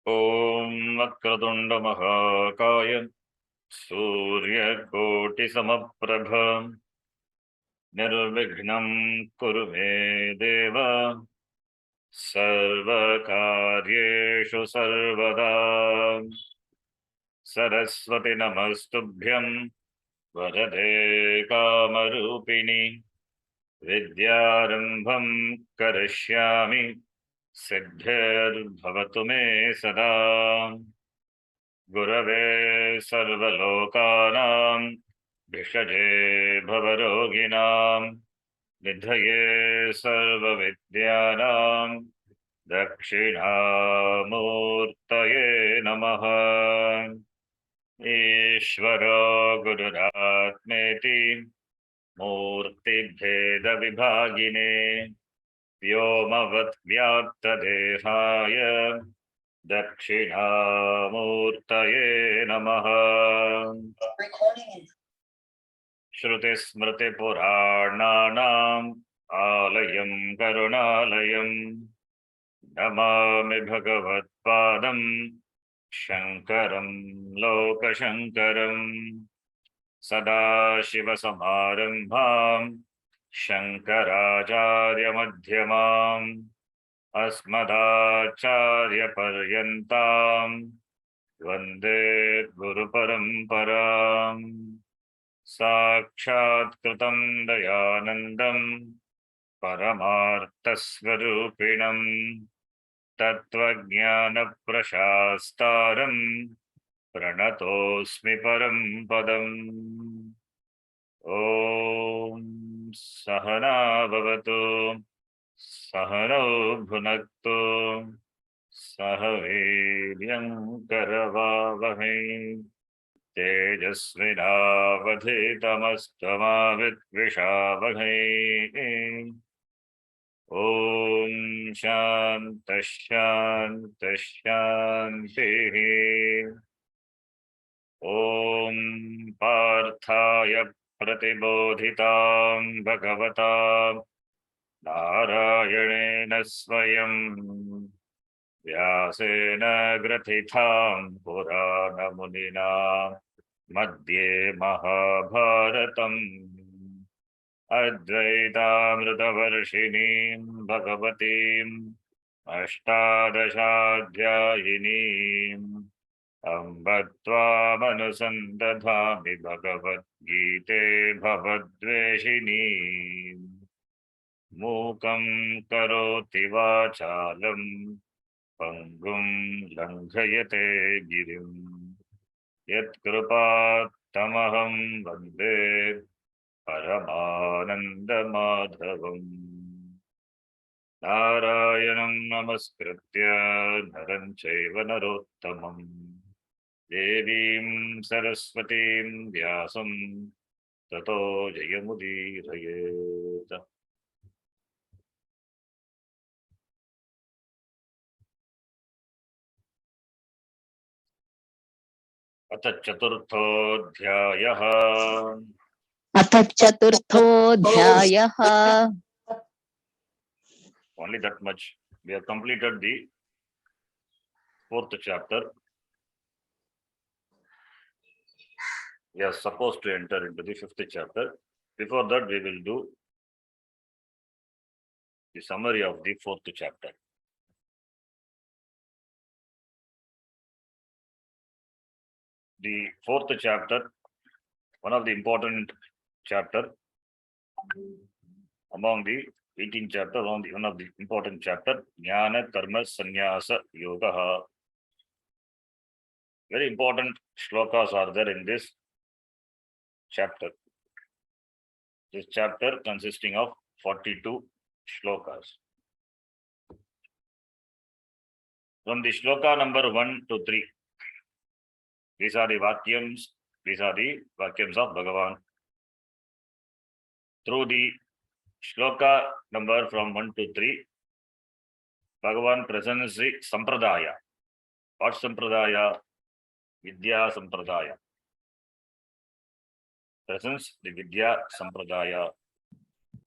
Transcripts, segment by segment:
Om Vakratunda Mahakaya Surya Koti Samaprabha Nirvignam Kuru Me Deva Sarva Karyeshu Sarvada Saraswati Namastubhyam Varade Kamarupini Vidyarambham Karishyami Siddhir Bhavatu Me Sada Gurave Sarvalokanam Bhishade Bhavaroginam Nidhaye Sarvavidyanam Dakshinamurtaye Namaha Ishvara Gururatmeti Murti Bheda Vibhagine Vyomavat Vyapta Dehaya Dakshinamurtaye Namaha Shruti Smriti Purananam Alayam Karunalayam Namami Bhagavad Padam Shankaram Lokashankaram Sadashiva Samarambham Shankaracharya Madhyamam Asmadacharya Paryantam Vande Guru Paramparam Sakshat Kritam Dayanandam Paramarthasvarupinam Tattvajnana Prashastaram Pranatosmi Param Padam Om Sahana Bhavatu Sahanau Bhunaktu Sahaviryam Karavavahai Tejasvinavadhitamastamavidvishavahai Om Shanta Shanta Shanti Om Parthaya Pratibodhitam Bhagavata Narayana Swayam Vyasena Grathitham Purana Munina Madhye Mahabharatam Advaitamritavarshinim Bhagavatim Ashtadashadhyayinim Ambatvamanusantatami Bhagavad Gite Bhavadveshinim Mukam Karoti Vachalam Pangum Langhayate Girim Yat Krupat Tamaham Vande Paramananda Madhavam Narayanam Namaskritya Naram Chaiva Narottamam Devim Saraswatim Vyasam Tato Jayamudirayet. अथ चतुर्थोऽध्यायः अथ चतुर्थोऽध्यायः Only that much. We have completed the 4th chapter. We are supposed to enter into the 5th chapter. Before that, we will do the summary of the 4th chapter. The 4th chapter, one of the important chapter among the 18 chapter, one of the important chapter, Jnana Karma Sannyasa Yoga. Very important shlokas are there in this chapter. This chapter consisting of 42 shlokas. From the shloka number 1 to 3, these are the vakyams of Bhagavan. Through the shloka number from 1 to 3, Bhagavan presents the Sampradaya. What Sampradaya? Vidya Sampradaya. Presents the Vidya Sampradaya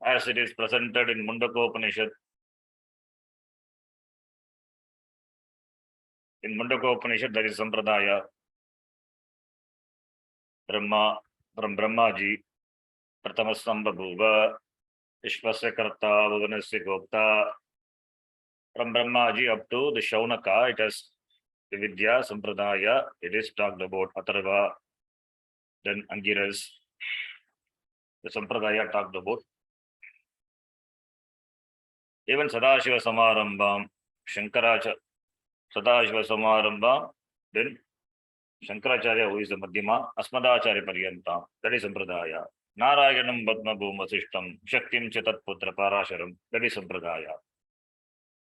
as it is presented in Mundaka Upanishad. In Mundaka Upanishad, there is Sampradaya, Brahma, from Brahmaji, Prathamasambhabhuva, Vishwasya Karta, Bhuvanasya Gopta, from Brahmaji up to the Shaunaka, it has the Vidya, Sampradaya, it is talked about Atharva, then Angiras, the Sampradaya talked about. Even Sadashiva Samarambam, Shankaracha, Sadashiva Samarambam, then Shankaracharya, who is the Madhyama, Asmadacharya Paryantam, that is Sampradaya. Narayanam Padma Bhumasishtam, Shaktim Chatat Putra Parasharam, that is Sampradaya.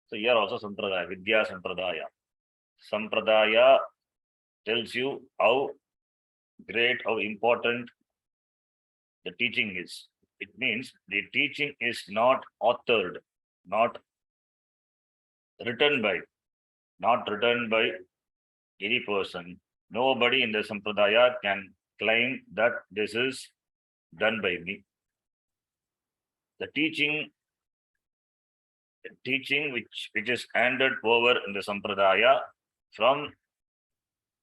So here also Sampradaya, Vidya Sampradaya. Sampradaya tells you how great, how important the teaching is. It means the teaching is not authored, not written by any person. Nobody in the Sampradaya can claim that this is done by me. The teaching which is handed over in the Sampradaya from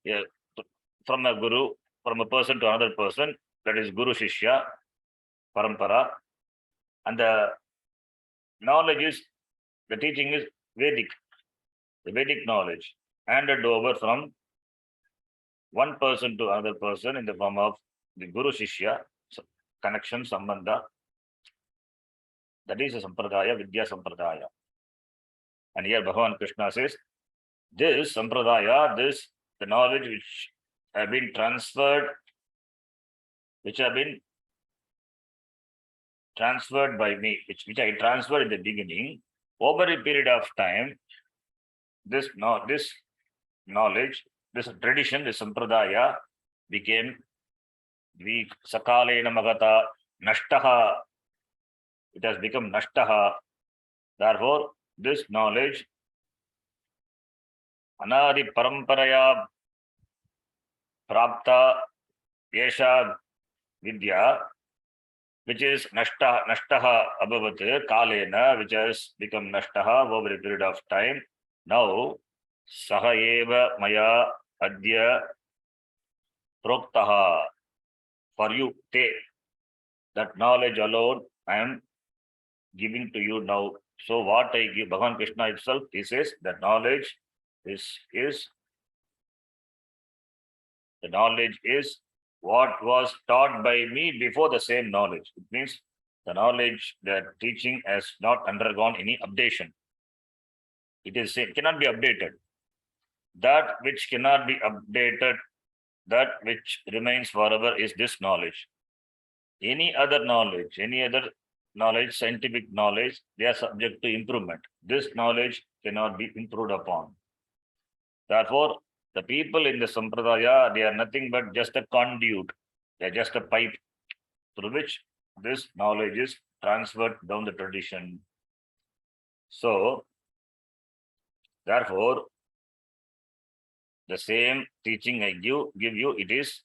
a guru, from a person to another person, that is Guru Shishya, Parampara. And the knowledge is, the teaching is Vedic, the Vedic knowledge, handed over from one person to another person in the form of the Guru Shishya, connection, Sambandha. That is a Sampradaya, Vidya Sampradaya. And here Bhagavan Krishna says, this Sampradaya, the knowledge which have been transferred, by me, which I transferred in the beginning, over a period of time, this knowledge, this tradition, this Sampradaya became weak. Sakalena Magata Nashtaha. It has become Nashtaha. Therefore, this knowledge, Anadi Paramparaya Prapta Yesha Vidya, which is Nashtaha Abhavat Kalena, which has become Nashtaha over a period of time. Now, Sahaeva Maya Adya Proktaha, for you, te, that knowledge alone I am giving to you now. So what I give, Bhagavan Krishna itself, he says that knowledge is what was taught by me before the same knowledge. It means the knowledge, the teaching has not undergone any updation. It is same, cannot be updated. That which cannot be updated, that which remains forever is this knowledge. Any other knowledge, scientific knowledge, they are subject to improvement. This knowledge cannot be improved upon. Therefore, the people in the Sampradaya, they are nothing but just a conduit. They are just a pipe through which this knowledge is transferred down the tradition. So, therefore, the same teaching I give you, it is,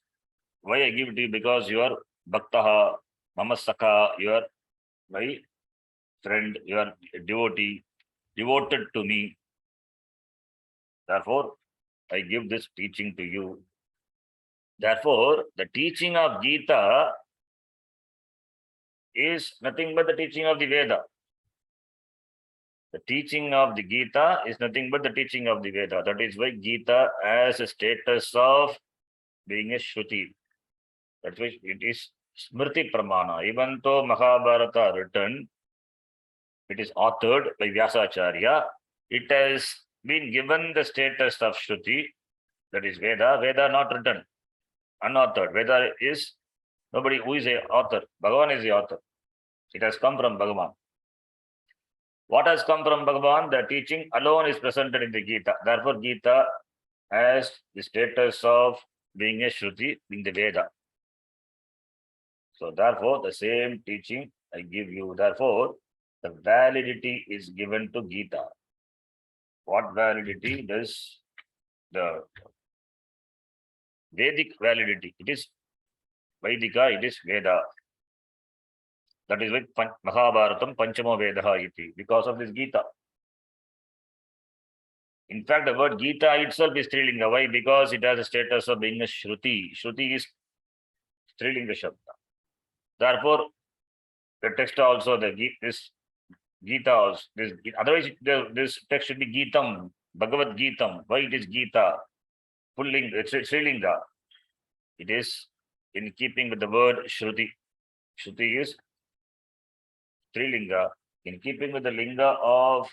why I give it to you? Because you are Bhaktaha, Mama Sakha, you are my friend, you are a devotee, devoted to me. Therefore, I give this teaching to you. Therefore, the teaching of Gita is nothing but the teaching of the Veda. The teaching of the Gita is nothing but the teaching of the Veda. That is why Gita has a status of being a Shruti. That's why it is Smriti Pramana. Even though Mahabharata written, it is authored by Vyasacharya, it has been given the status of Shruti, that is Veda. Veda not written, unauthored. Veda is nobody who is a author. Bhagavan is the author. It has come from Bhagavan. What has come from Bhagavan? The teaching alone is presented in the Gita. Therefore, Gita has the status of being a Shruti, being the Veda. So, therefore, the same teaching I give you. Therefore, the validity is given to Gita. What validity does the Vedic validity? It is Vedika, it is Veda. That is why Mahabharatam Panchamo Vedaha iti, because of this Gita. In fact, the word Gita itself is Strilinga. Why? Because it has a status of being a Shruti. Shruti is Strilinga Shabda. Therefore, the text also, this Gita also, otherwise this text should be Gitam, Bhagavad Gitam. Why it is Gita? Pulling, it's Strilinga. It is in keeping with the word Shruti. Shruti is Strilinga. In keeping with the linga of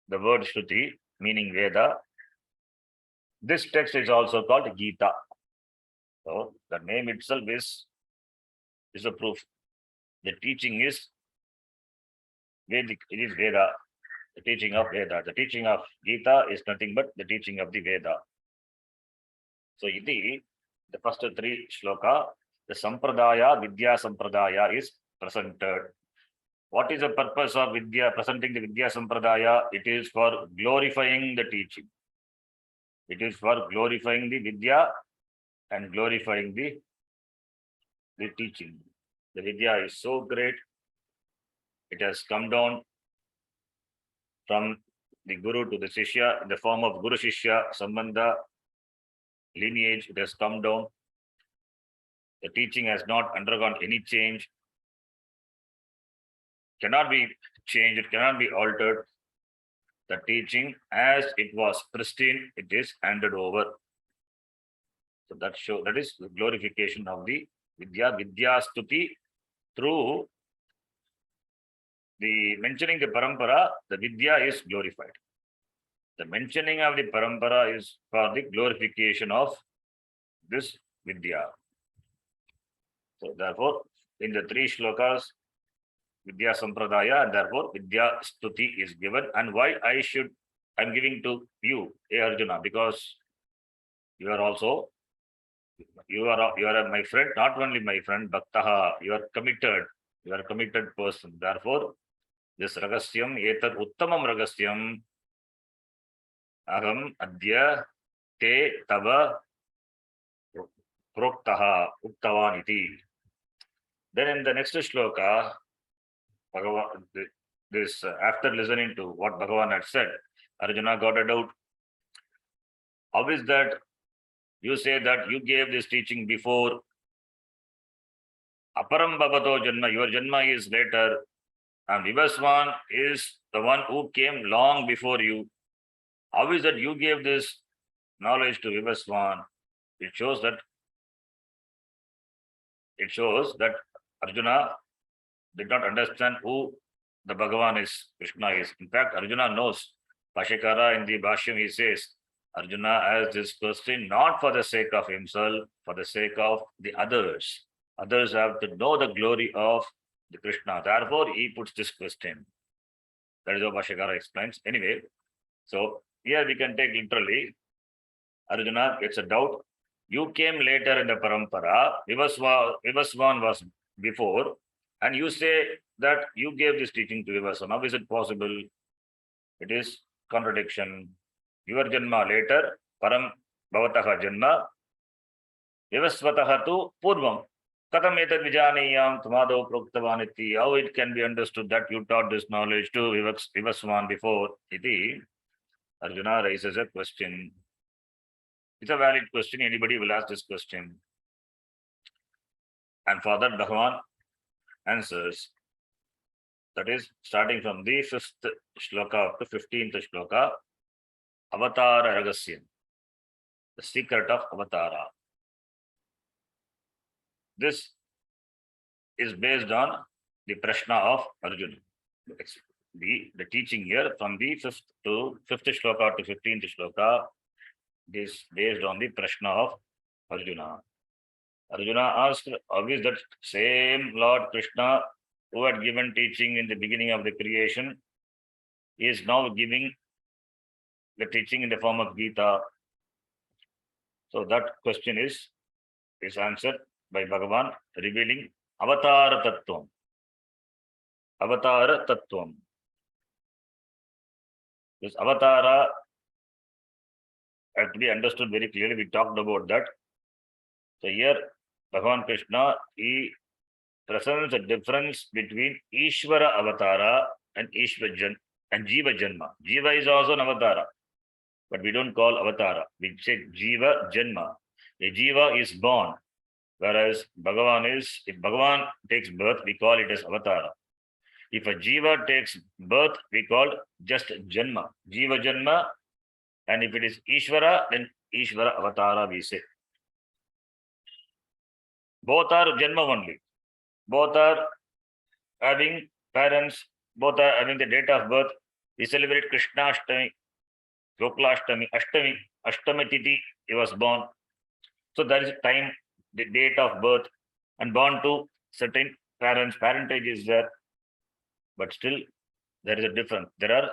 the word Shruti, meaning Veda, this text is also called Gita. So the name itself is a proof. The teaching is Vedic, it is Veda, the teaching of Veda. The teaching of Gita is nothing but the teaching of the Veda. So the first three shloka, the Sampradaya, Vidya Sampradaya is presented. What is the purpose of Vidya, presenting the Vidya Sampradaya? It is for glorifying the teaching. It is for glorifying the Vidya and glorifying the teaching. The Vidya is so great. It has come down from the Guru to the Shishya in the form of Guru Shishya Sambandha lineage. It has come down. The teaching has not undergone any change. Cannot be changed. It cannot be altered. The teaching as it was pristine, it is handed over. So that is the glorification of the Vidya Stuti through the mentioning the parampara, the Vidya is glorified. The mentioning of the parampara is for the glorification of this Vidya. So therefore, in the three shlokas, Vidya Sampradaya, and therefore Vidya Stuti is given. And why I'm giving to you, Arjuna, because you are also, you are my friend, not only my friend, Bhaktaha, you are a committed person. Therefore, this Ragasyam, Etat Uttamam Ragasyam, Aham Adya Te Tava Proktaha Uktavaniti. Then in the next shloka, Bhagavan, after listening to what Bhagavan had said, Arjuna got a doubt. How is that you say that you gave this teaching before? Aparam Bhavato Janma, your Janma is later, and Vivaswan is the one who came long before you. How is that you gave this knowledge to Vivaswan? It shows that Arjuna did not understand who the Bhagavan is, Krishna is. In fact, Arjuna knows. Bhashyakara in the Bhashyam, he says, Arjuna asks this question not for the sake of himself, for the sake of the others. Others have to know the glory of the Krishna. Therefore, he puts this question. That is what Bhashyakara explains. Anyway, so here we can take literally, Arjuna gets a doubt. You came later in the parampara, Vivaswan was before, and you say that you gave this teaching to Vivaswan. How is it possible? It is contradiction. Your Janma later, Param Bhavataha Janma, Vivasvataha tu Purvam. Katam etat vijaniyam tamado proktavaniti. How it can be understood that you taught this knowledge to Vivaswan before? Iti, Arjuna raises a question. It's a valid question. Anybody will ask this question. And for that, Bhagavan answers. That is, starting from the 5th shloka up to 15th shloka, Avatara Ragasyam, the secret of Avatara. This is based on the Prashna of Arjuna. The teaching here from the 5th shloka to 15th shloka is based on the Prashna of Arjuna. Arjuna asked, how is that same Lord Krishna who had given teaching in the beginning of the creation is now giving the teaching in the form of Gita? So that question is answered by Bhagavan revealing Avatara Tattvam. Avatara Tattvam. This Avatara has to be understood very clearly. We talked about that. So here, Bhagavan Krishna, he presents a difference between Ishvara Avatara and Jiva Janma. Jiva is also an Avatara. but we don't call avatara. We say Jiva Janma. A Jiva is born, whereas Bhagavan is, if Bhagavan takes birth, we call it as avatara. If a Jiva takes birth, we call just Janma, Jiva Janma. And if it is Ishvara, then Ishvara avatara we say. Both are Janma only. Both are having parents, both are having the date of birth. We celebrate Krishnashtami, Gokulashtami, Ashtami Titi, he was born. So there is a time, the date of birth, and born to certain parents, parentage is there, but still there is a difference. There are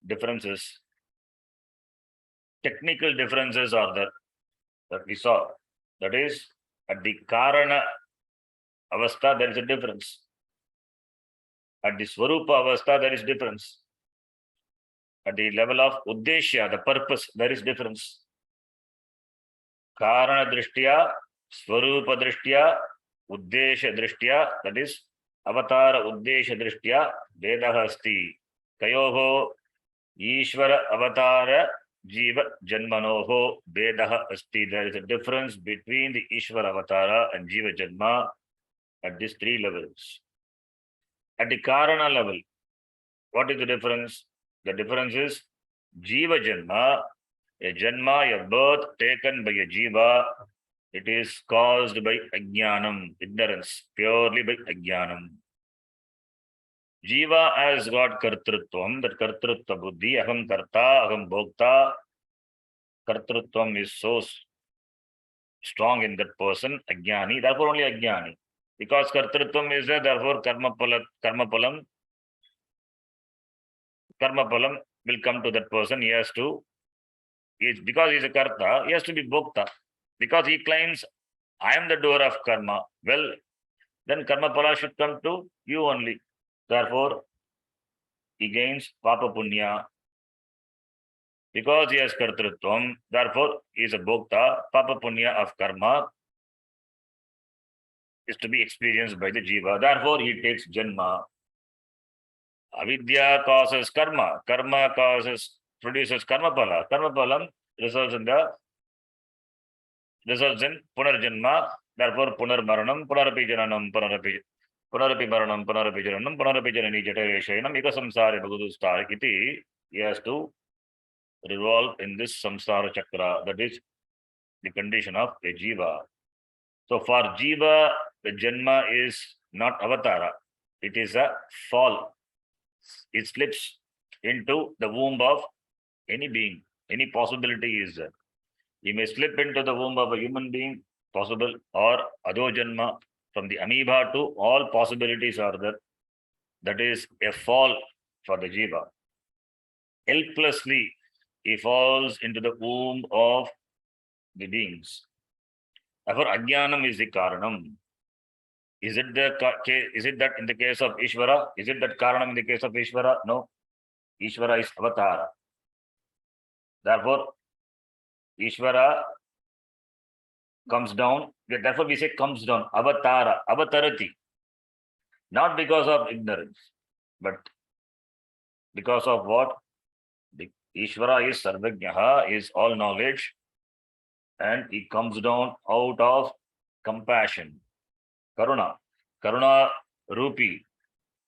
differences. Technical differences are there that we saw. That is, at the Karana Avastha, there is a difference. At the Swarupa Avastha, there is difference. At the level of Uddeshya, the purpose, there is difference. Karana Drishtya, Swarupa Drishtya, Uddeshya Drishtya, that is Avatara Uddeshya Drishtya, Vedaha Asti. Kayoho Ishvara Avatara Jiva Janmanoho Vedaha Asti. There is a difference between the Ishvara Avatara and Jiva Janma at these three levels. At the Karana level, what is the difference? The difference is Jiva Janma, a Janma, a birth taken by a Jiva, it is caused by Ajnanam, ignorance, purely by Ajnanam. Jiva has got Kartrutvam, that Kartrutva Buddhi, Aham Karta, Aham Bhokta. Kartrutvam is so strong in that person, Ajnani, therefore only Ajnani. Because Kartrutvam is there, therefore Karmapalam will come to that person. He has to, because he is a Karta, he has to be Bhokta. Because he claims, I am the doer of karma. Well, then Karmapala should come to you only. Therefore, he gains Papa Punya. Because he has Kartrutvam, therefore he is a Bhokta. Papa Punya of karma is to be experienced by the Jiva. Therefore, he takes Janma. Avidya causes karma. Karma produces Karmapala. Karmapalam results in Punarjanma. Therefore, Punarmaranam, Punarapi Jananam, Punarapi Maranam, Punarapi Jananam, Punarapi Janani Jatareshayanam, Ika Samsara Bhagudustar Iti. He has to revolve in this samsara chakra. That is the condition of a Jiva. So for Jiva, the Janma is not avatara. It is a fall. It slips into the womb of any being. Any possibility is there. He may slip into the womb of a human being, possible, or Adho Janma, from the amoeba to all possibilities are there. That is a fall for the Jiva. Helplessly, he falls into the womb of the beings. Therefore, Ajnanam is the Karanam. Is it that in the case of Ishvara? Is it that Karanam in the case of Ishvara? No. Ishvara is Avatara. Therefore, Ishvara comes down. Therefore, we say comes down. Avatara. Avatarati. Not because of ignorance, but because of what? The Ishvara is Sarvajnaha, is all knowledge, and he comes down out of compassion. Karuna Rupi,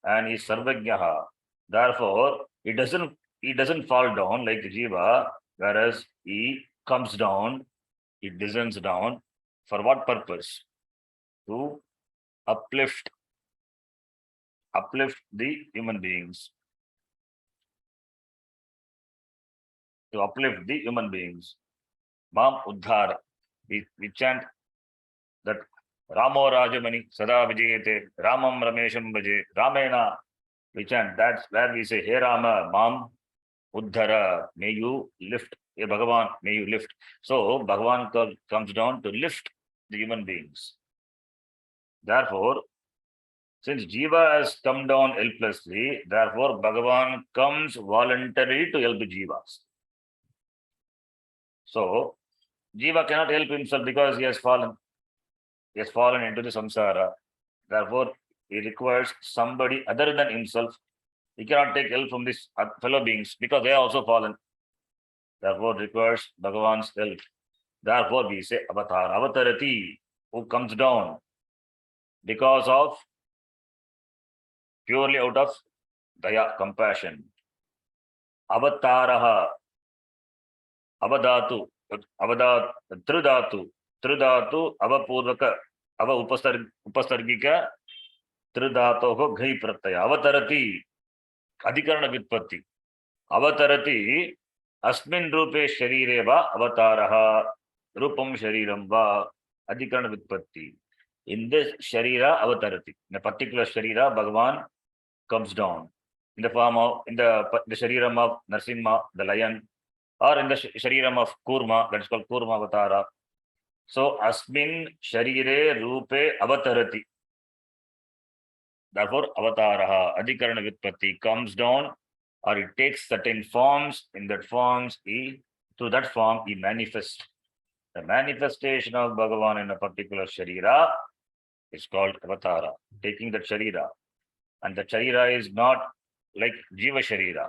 and is Sarvajnaha. Therefore, he doesn't fall down like the Jiva, whereas he comes down, he descends down. For what purpose? To uplift the human beings. To uplift the human beings. Mam Uddhara. We chant that Ramo Rajamani Sada Vijayate Ramam Ramesham Bhaje Ramena. We chant. That's where we say, Hey Rama, Mam Uddhara, may you lift. Hey Bhagavan, may you lift. So Bhagavan comes down to lift the human beings. Therefore, since Jiva has come down helplessly, therefore Bhagavan comes voluntarily to help the Jivas. So Jiva cannot help himself because he has fallen. He has fallen into the samsara. Therefore, he requires somebody other than himself. He cannot take help from these fellow beings because they are also fallen. Therefore, requires Bhagavan's help. Therefore, we say avatar, avatarati, who comes down because of purely out of daya, compassion. Avataraha, avadatu, avadat, tridatu, avapurvaka, upasargika, tridatoho ghai pratyaya. Avatarati, adhikarana vitpatti. Avatarati, अस्मिन् रूपे शरीरे वा अवतारः रूपं शरीरं वा अधिकरण वित्पत्ति. In this sharira avatarati, in a particular sharira, Bhagavan comes down in the form of the shariram of Narsimha, the lion, or in the shariram of Kurma, that is called Kurma avatara. So asmin sharire rupe avatarati. Therefore, avataraha adhikarana vitpatti, comes down, or it takes certain forms. In that forms, through that form, he manifests. The manifestation of Bhagavan in a particular sharira is called avatara, taking that sharira. And the sharira is not like jiva sharira.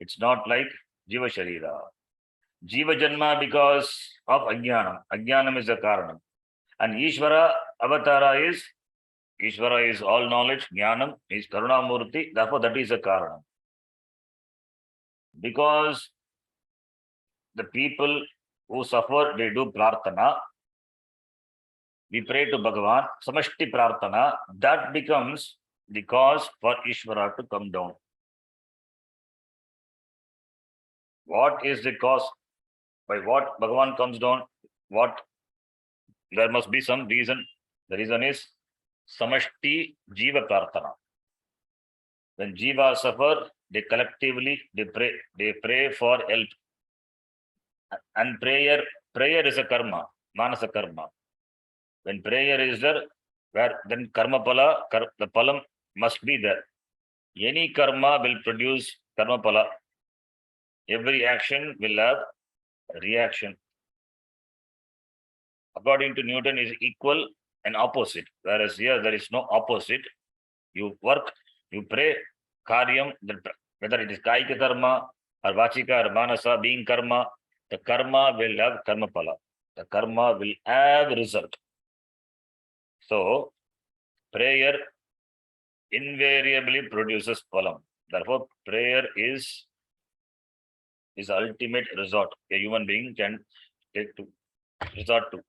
It's not like jiva sharira. Jiva janma because of ajnanam. Ajnanam is the karanam. And Ishvara avatara is all knowledge, jnanam is karunamurti, therefore that is a karanam. Because the people who suffer, they do prarthana, we pray to Bhagavan, samashti prarthana, that becomes the cause for Ishvara to come down. What is the cause? By what Bhagavan comes down? What? There must be some reason. The reason is samashti jiva prarthana. When jiva suffer, they collectively they pray for help. And prayer is a karma, manasa karma. When prayer is there, then karma pala, the palam must be there. Any karma will produce karma pala. Every action will have reaction. According to Newton, is equal and opposite. Whereas here there is no opposite. You work, you pray, karyam, whether it is kaika karma or vachika or manasa, being karma, the karma will have karma pala. The karma will have result. So, prayer invariably produces phalam. Therefore, prayer is ultimate resort a human being can take to resort to.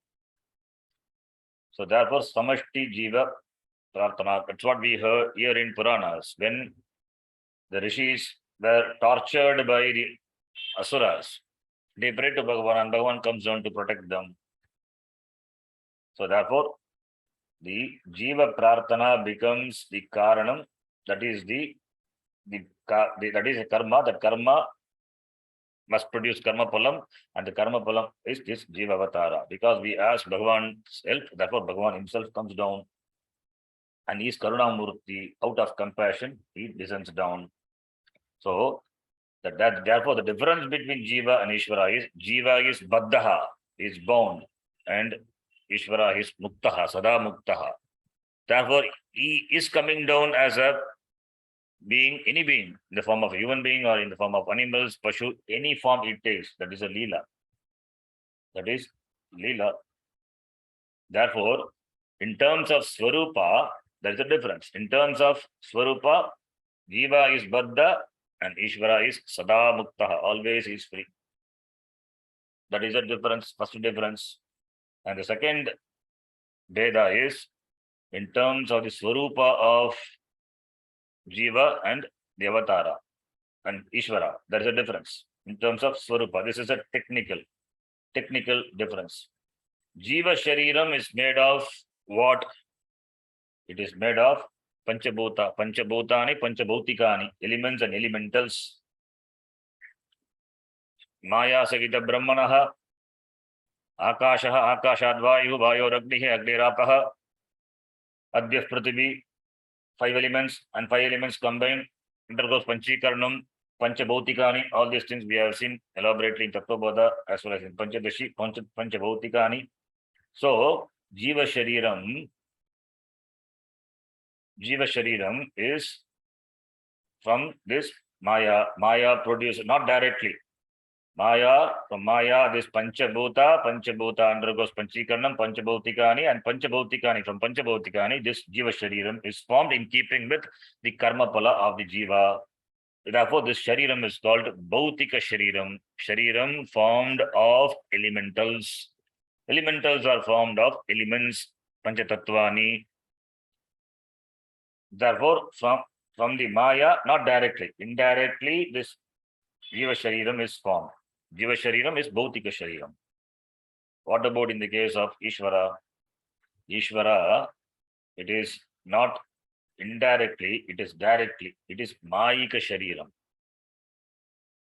So, therefore, samashti jiva prarthana. That's what we hear in Puranas. When the rishis were tortured by the asuras, they pray to Bhagavan and Bhagavan comes down to protect them. So, therefore, the jiva prarthana becomes the karanam, that is that is a karma. That karma must produce karma palam, and the karma palam is this jiva avatara. Because we ask Bhagavan's help, therefore Bhagavan himself comes down, and he is karunamurti. Out of compassion, he descends down. So therefore the difference between jiva and Ishvara is jiva is baddhaha, is bound, and Ishvara is muktaha, sada muktaha. Therefore, he is coming down as a being, any being, in the form of a human being or in the form of animals, pashu, any form it takes. That is a leela. That is leela. Therefore, in terms of swarupa, there is a difference. In terms of swarupa, jiva is baddha and Ishvara is sada muktaha, always is free. That is a difference, first difference. And the second Veda is in terms of the swarupa of jiva and the avatara and Ishvara. There is a difference in terms of swarupa. This is a technical difference. Jiva shariram is made of what? It is made of panchabhuta, panchabhutani, panchabhautikani, elements and elementals. Maya sagita brahmanaha, akashaha, akashadvayu, vayoragnihi, agnirapaha, adhyaf pratibhi, 5 elements, and 5 elements combined undergoes panchikaranam, panchabhautikani. All these things we have seen elaborately in Tattvabodha as well as in Panchadashi, panchabhautikani. So, jiva shariram is from this Maya produces, not directly. From Maya, this Panchabhuta undergoes Panchikaranam, Panchabhautikani, and Panchabhautikani, from Panchabhautikani, this Jiva Shariram is formed in keeping with the Karma Pala of the Jiva. Therefore, this Shariram is called Bhautika Shariram, Shariram formed of elementals. Elementals are formed of elements, Panchatatvani. Therefore, from the Maya, not directly, indirectly, this Jiva Shariram is formed. Jiva Shariram is Bhautika Shariram. What about in the case of Ishvara? Ishvara, it is not indirectly, it is directly. It is Mayika Shariram.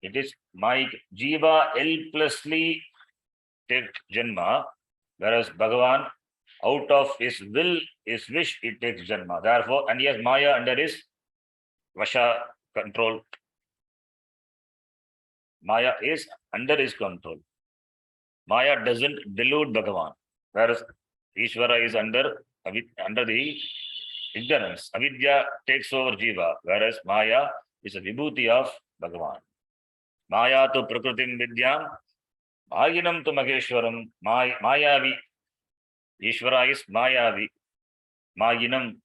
It is Mayika. Jiva helplessly takes Janma, whereas Bhagavan, out of his will, his wish, it takes Janma. Therefore, and he has Maya under his Vasha control. Maya is under his control. Maya doesn't delude Bhagavan, whereas Ishvara is under the ignorance. Avidya takes over Jiva, whereas Maya is a vibhuti of Bhagavan. Maya tu prakritim vidyam, Mayinam tu Maheshwaram, Mayavi. Ishvara is Mayavi, Mayinam,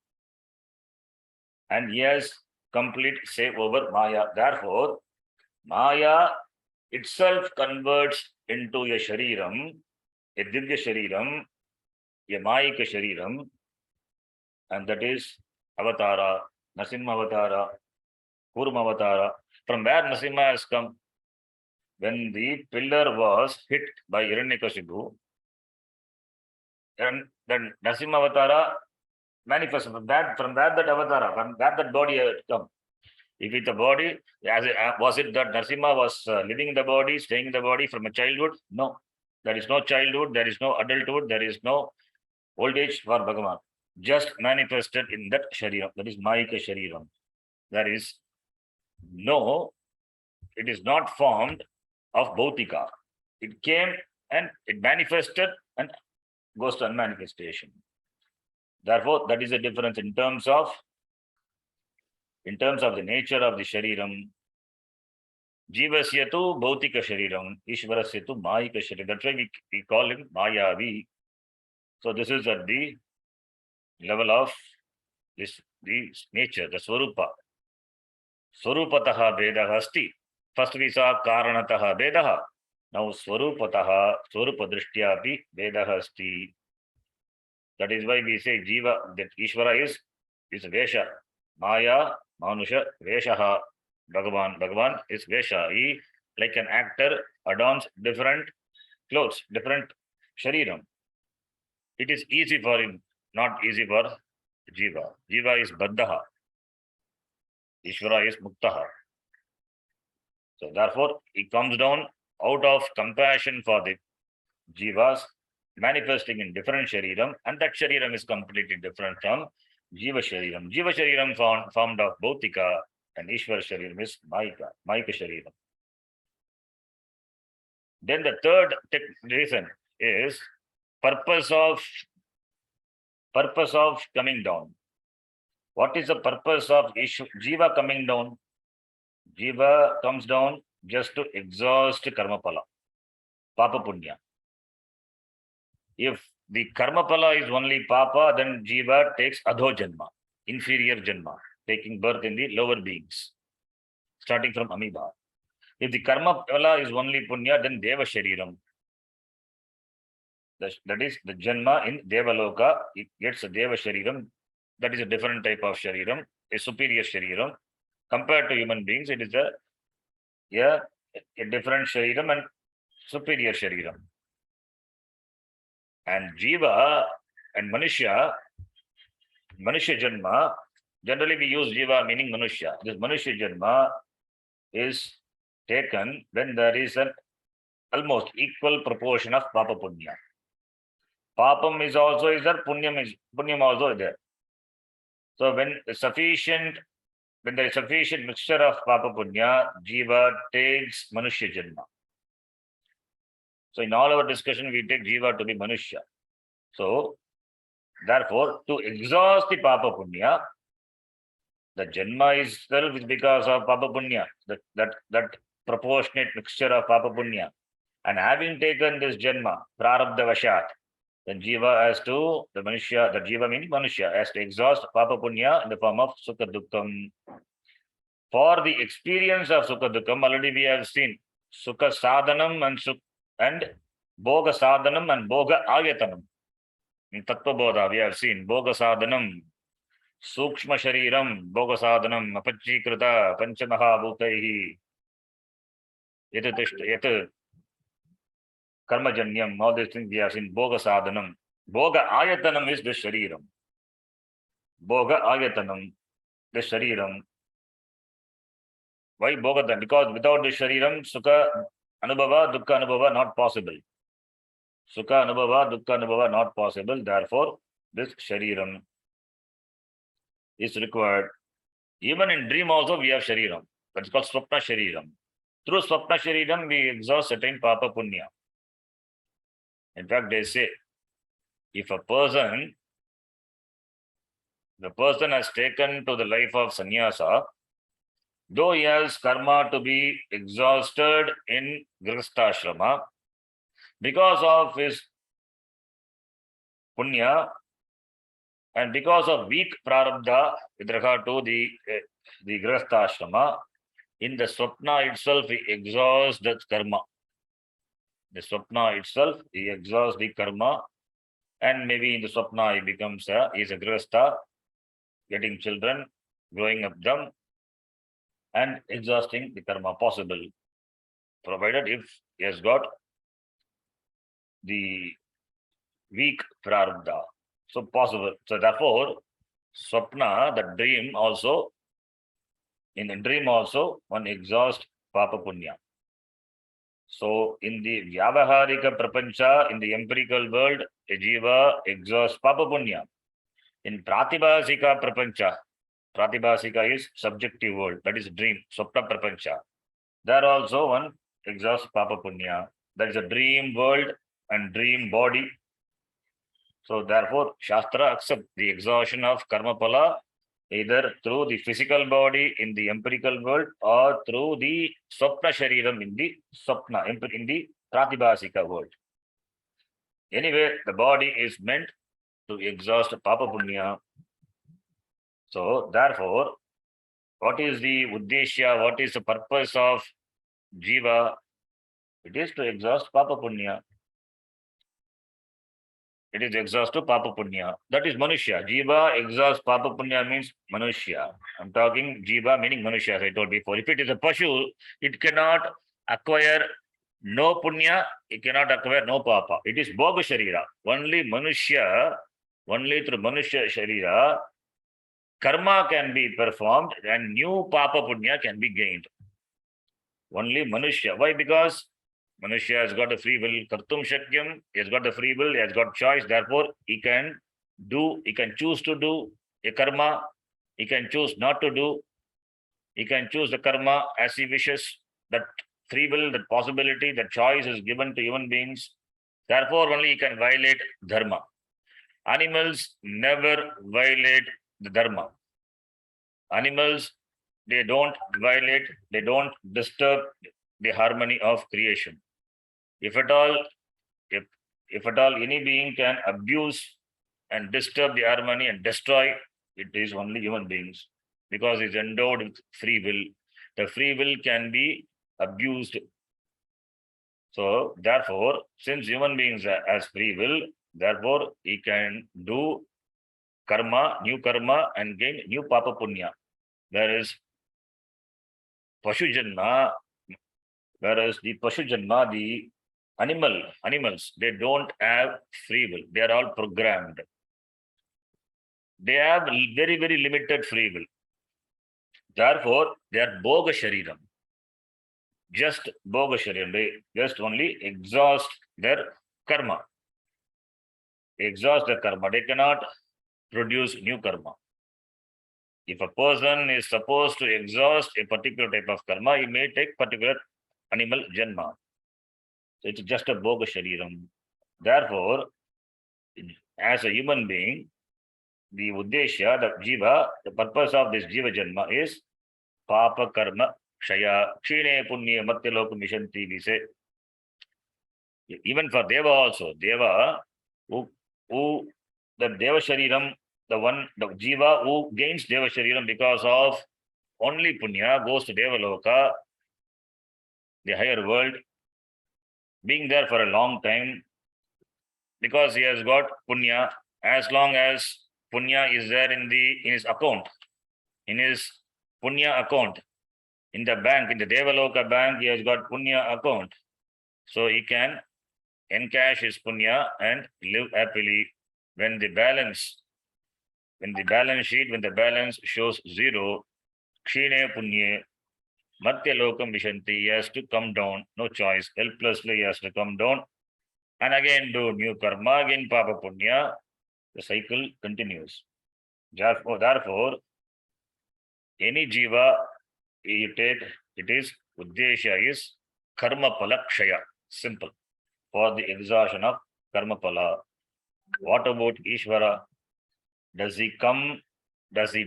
and he has complete say over Maya. Therefore, Maya itself converts into a Shariram, a Divya Shariram, a Mayika Shariram, and that is Avatara, Nasimha Avatara, Kurma Avatara. From where Nasimha has come? When the pillar was hit by Hiranyakashipu, and then Nasimha Avatara manifested from that Avatara, from that body had come. If it's a body, was it that Narasimha was living in the body, staying in the body from a childhood? No. There is no childhood, there is no adulthood, there is no old age for Bhagavan. Just manifested in that Shariram, that is Mayika Shariram. There is no, it is not formed of Bhautika. It came and it manifested and goes to unmanifestation. Therefore, that is the difference in terms of the nature of the Shariram. Jivasya tu Bhautika Shariram, Ishvarasya tu Mayika Shariram. That's why we call him Mayavi. So this is at the level of the nature, the Swarupa. Swarupataha Vedaha Asti. First we saw Karanataha Vedaha. Now Swarupataha, Swarupadrishtyapi Vedaha Asti. That is why we say Jiva, that Ishvara is Vesha. Maya, Manusha, Veshaha. Bhagavan is Vesha. He, like an actor, adorns different clothes, different Shariram. It is easy for him, not easy for Jiva. Jiva is Baddhaha. Ishvara is Muktaha. So therefore, he comes down out of compassion for the Jivas, manifesting in different Shariram, and that Shariram is completely different from Jiva Shariram. Jiva Shariram formed of Bhautika, and Ishvara Shariram is Mayika Shariram. Then the third reason is purpose of coming down. What is the purpose of Jiva coming down? Jiva comes down just to exhaust karma pala, papa punya. If the karma pala is only papa, then Jiva takes adho janma, inferior janma, taking birth in the lower beings, starting from amoeba. If the karma pala is only punya, then deva shariram. That is the janma in Devaloka, it gets a deva shariram. That is a different type of shariram, a superior shariram. Compared to human beings, it is a different shariram and superior shariram. And Jiva and Manushya Janma, generally we use Jiva meaning Manushya. This Manushya Janma is taken when there is an almost equal proportion of Papa Punya. Papam is also there, Punyam also there. So when there is sufficient mixture of Papa Punya, Jiva takes Manushya Janma. So in all our discussion, we take Jiva to be Manushya. So therefore, to exhaust the Papa Punya, The Janma itself is because of Papa Punya, that proportionate mixture of Papa Punya. And having taken this Janma, Prarabdha Vashat, then Jiva has to, the Jiva meaning Manusya, has to exhaust Papa Punya in the form of Sukha Dukkam. For the experience of Sukha Dukkam, already we have seen Sukha Sadhanam and Bhoga Sadhanam and Bhoga Ayatanam. In Tattva Bodha, we have seen Bhoga Sadhanam, Sukshma Shariram, Bhoga Sadhanam, Apachyikrita, Panchamaha Bhutaihi, Yet Karmajanyam, all these things we have seen Bhoga Sadhanam. Bhoga Ayatanam is the Shariram. Bhoga Ayatanam, the Shariram. Why Bhoga? Because without the Shariram, Sukha Anubhava, Dukkha Anubhava not possible. Sukha Anubhava, Dukkha Anubhava not possible. Therefore, this Shariram is required. Even in dream also we have Shariram. That's called Swapna Shariram. Through Swapna Shariram, we exhaust certain Papa Punya. In fact, they say, if the person has taken to the life of sannyasa, though he has karma to be exhausted in grihastha, because of his punya and because of weak prarabdha with regard to the grihastha, in the swapna itself he exhausts that karma. The swapna itself, he exhausts the karma, and maybe in the swapna he becomes is a grihastha, getting children, growing up them, and exhausting the karma possible, provided if he has got the weak prarabdha. So possible. So therefore, swapna, the dream also, in the dream also, one exhausts papa punya. So in the vyavaharika prapancha, in the empirical world, a jiva exhausts papa punya. In pratibhasika prapancha, pratibhasika is subjective world, that is dream, swapna prapancha. There also one exhausts papa punya. That is a dream world and dream body. So therefore, Shastra accepts the exhaustion of karma pala either through the physical body in the empirical world or through the swapna shariram in the swapna, in the pratibhasika world. Anyway, the body is meant to exhaust papa punya. So therefore, what is the uddeshya, what is the purpose of jiva? It is to exhaust papa punya. It is exhaust to papa punya. That is manushya. Jiva exhaust papa punya means manushya. I'm talking jiva meaning manushya, as I told before. If it is a pashu, it cannot acquire no punya, it cannot acquire no papa. It is bhoga sharira. Only manushya, only through manushya sharira, karma can be performed and new papa punya can be gained. Only manushya. Why? Because Manushya has got a free will, kartum shakyam, he has got the free will, he has got choice, therefore he can choose to do a karma, he can choose not to do, he can choose the karma as he wishes. That free will, that possibility, that choice is given to human beings, therefore only he can violate dharma. Animals never violate the dharma. Animals, they don't violate, they don't disturb the harmony of creation. If at all any being can abuse and disturb the harmony and destroy, it is only human beings, because it's endowed with free will. The free will can be abused. So therefore, since human beings has free will, therefore he can do karma, new karma, and gain new papa punya. Whereas Pashu Janma, the animals, they don't have free will. They are all programmed. They have very, very limited free will. Therefore, they are bhoga shariram. Just bhoga shariram. They just only exhaust their karma. Exhaust their karma. They cannot produce new karma. If a person is supposed to exhaust a particular type of karma, he may take particular animal janma. So it's just a bhoga shariram. Therefore, as a human being, the Uddeshya, the Jiva, the purpose of this Jiva Janma is Papa Karma Kshaya Kshine Punya Matyaloka Mishanti, we say. Even for Deva also, Deva, who the Deva Shariram, the Jiva who gains Deva Shariram because of only Punya, goes to Deva Loka, the higher world, being there for a long time, because he has got Punya. As long as Punya is there in his account, in his Punya account, in the bank, in the Devaloka bank, he has got Punya account. So he can encash his Punya and live happily. When the balance sheet, when the balance shows zero, Kshine Punye, Matya Lokam Vishanti, he has to come down, no choice, helplessly he has to come down and again do new karma, again Papa Punya, the cycle continues. Therefore, any jiva you take, it is Uddesha is Karma Pala Kshaya, simple, for the exhaustion of Karma Pala. What about Ishvara? Does he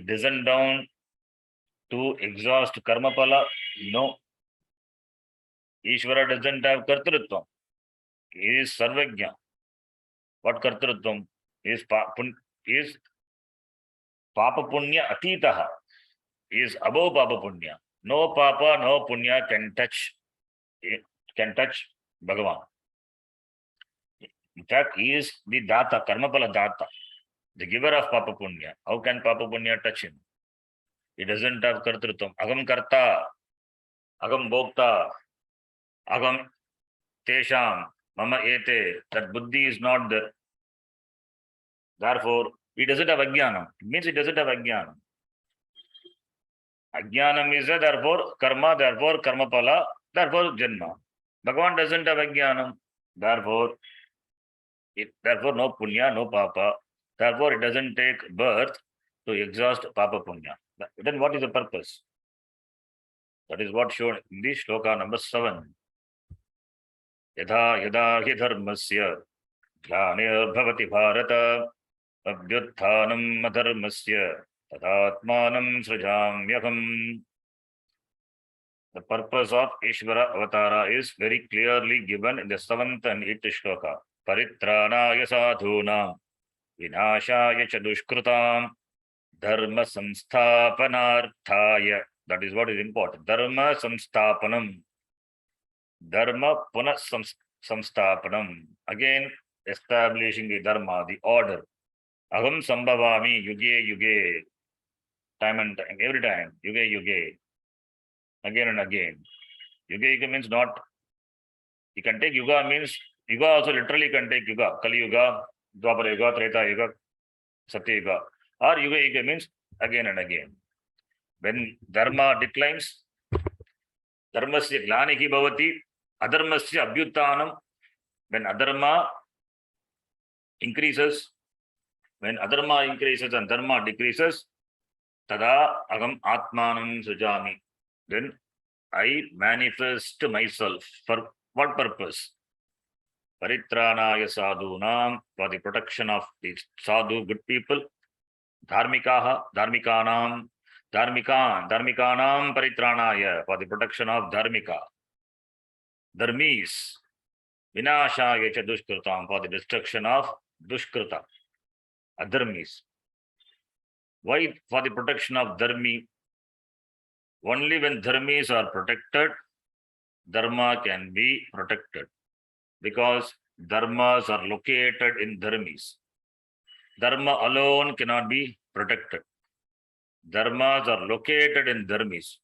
descend down to exhaust Karma Pala? No. Ishvara doesn't have Kartrutvam. He is Sarvajna. What Kartrutvam? Is Papa Punya Atitaha. He is above Papa Punya. No Papa, no Punya can touch Bhagavan. In fact, he is the Data, Karmapala Data, the giver of Papa Punya. How can Papa Punya touch him? He doesn't have Kartrutvam. Agam Karta, Agam Bhokta, Agam Tesham, Mama Ete. That Buddhi is not there. Therefore, he doesn't have Ajnanam. It means he doesn't have Ajnanam. Ajnanam is there, therefore Karma, therefore Karmapala, therefore Janma. Bhagavan doesn't have Ajnanam. Therefore no Punya, no Papa. Therefore, it doesn't take birth to exhaust Papa Punya. Then what is the purpose? That is what shown in the shloka number 7. Yada yada hi dharmasya dhyane bhavati bharata abhyutthanam adharmasya tadatmanam srijamyaham. The purpose of Ishvara Avatara is very clearly given in the 7th and 8th shloka. Paritranaya sadhuna vinashaya cha dushkrutam dharma samsthapanarthaya. That is what is important. Dharma samsthapanam. Dharma puna samsthapanam. Again, establishing the dharma, the order. Aham sambhavami yuge yuge. Time and time, every time. Yuge yuge. Again and again. Yuga yuga means not. You can take yuga means, yuga also literally can take yuga. Kali yuga, Dwapara yuga, Treta yuga, Satya yuga. Or yuga yuga means again and again. When dharma declines, dharmasya glanihi bhavati, adharmasya abhyuttanam. When adharma increases, when adharma increases and dharma decreases, tada agam atmanam sujami. Then I manifest myself. For what purpose? Paritranaya sadhunam, for the protection of the sadhu, good people. Dharmikanam paritranaya, for the protection of dharmika. Dharmis. Vinashaya cha dushkrutam, for the destruction of dushkruta. Adharmis. Why for the protection of dharmi? Only when dharmis are protected, dharma can be protected. Because dharmas are located in dharmis. Dharma alone cannot be protected. Dharmas are located in dharmis.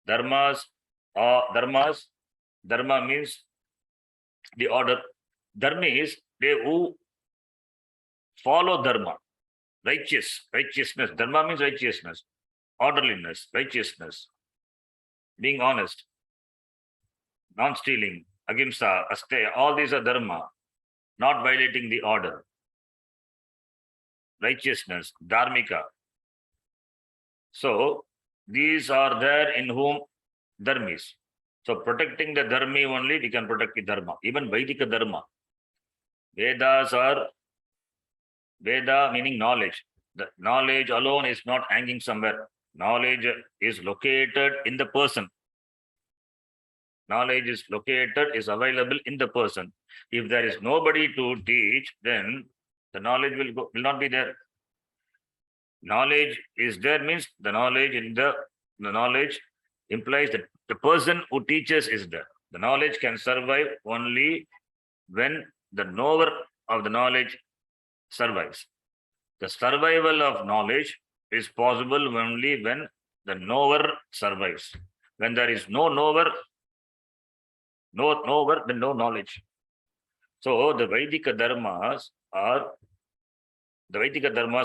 Dharma means the order. Dharmis, they who follow dharma. Righteousness. Dharma means righteousness. Orderliness, righteousness, being honest, non-stealing, ahimsa, asteya, all these are dharma, not violating the order. Righteousness, dharmika. So, these are there in whom dharmis. So, protecting the dharmi only, we can protect the dharma. Even Vaidika dharma. Veda meaning knowledge. The knowledge alone is not hanging somewhere. Knowledge is located in the person. Knowledge is located, is available in the person. If there is nobody to teach, then the knowledge will not be there. Knowledge is there means the knowledge implies that the person who teaches is there. The knowledge can survive only when the knower of the knowledge survives. The survival of knowledge is possible only when the knower survives. When there is no knower, then no knowledge. So the Vedic dharmas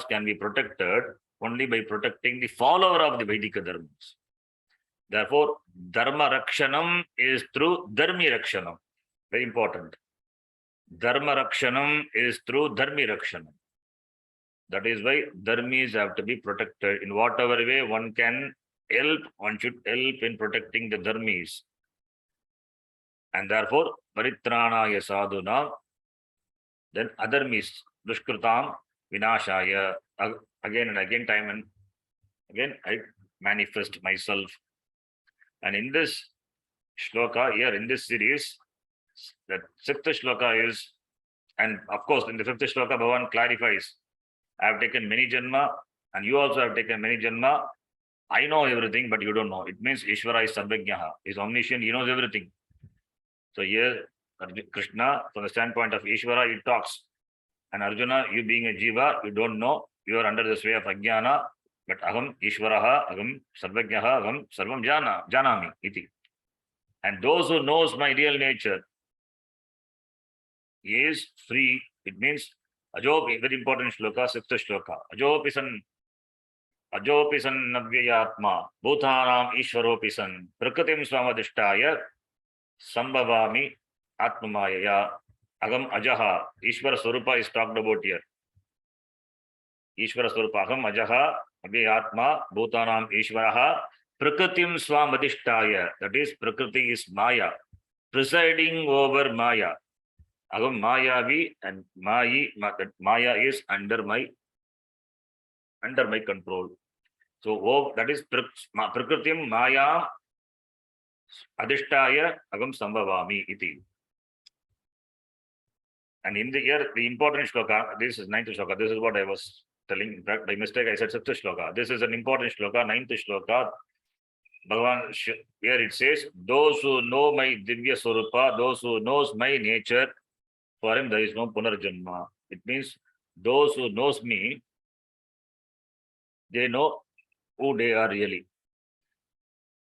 can be protected only by protecting the follower of the Vedic dharmas. Therefore, dharma rakshanam is through dharmi rakshanam. Very important. Dharma rakshanam is through dharmi rakshanam. That is why dharmis have to be protected. In whatever way one can help, one should help in protecting the dharmis. And therefore, paritranaya sadhuna, then adharmis, dushkritam, vinashaya. Again and again, time and again, I manifest myself. And in this shloka, here in this series, the sixth shloka is, and of course, in the fifth shloka, Bhagavan clarifies, I have taken many janma, and you also have taken many janma. I know everything, but you don't know. It means Ishvara is Sarvajnaha, is omniscient, he knows everything. So here, Krishna, from the standpoint of Ishvara, he talks. And Arjuna, you being a jiva, you don't know, you are under the sway of Ajnana, but Aham Ishvaraha, Aham Sarvajnaha, Aham Sarvam Janami, iti. And those who knows my real nature is free. It means Ajopi, very important shloka, sixth shloka. Ajopi san navyayatma, bhutanam ishvaropi san, prakritim swamadishtaya, sambhavami atmamayaya, agam ajaha. Ishvara Swarupa is talked about here. Ishvara Swarupa, agam ajaha, avyayatma, bhutanam ishvaraha, prakritim swamadishtaya. That is, prakriti is Maya, presiding over Maya. Agam Mayavi and that Maya is under my control. So that is Prakritim Maya Adhishtaya Agam Sambhavami iti. And in the year, the important shloka, this is ninth shloka. This is what I was telling. In fact, by mistake, I said sixth shloka. This is an important shloka, ninth shloka. Bhagavan, here it says, those who know my Divya Swarupa, those who knows my nature, for him there is no punarjanma. It means those who knows me, they know who they are really.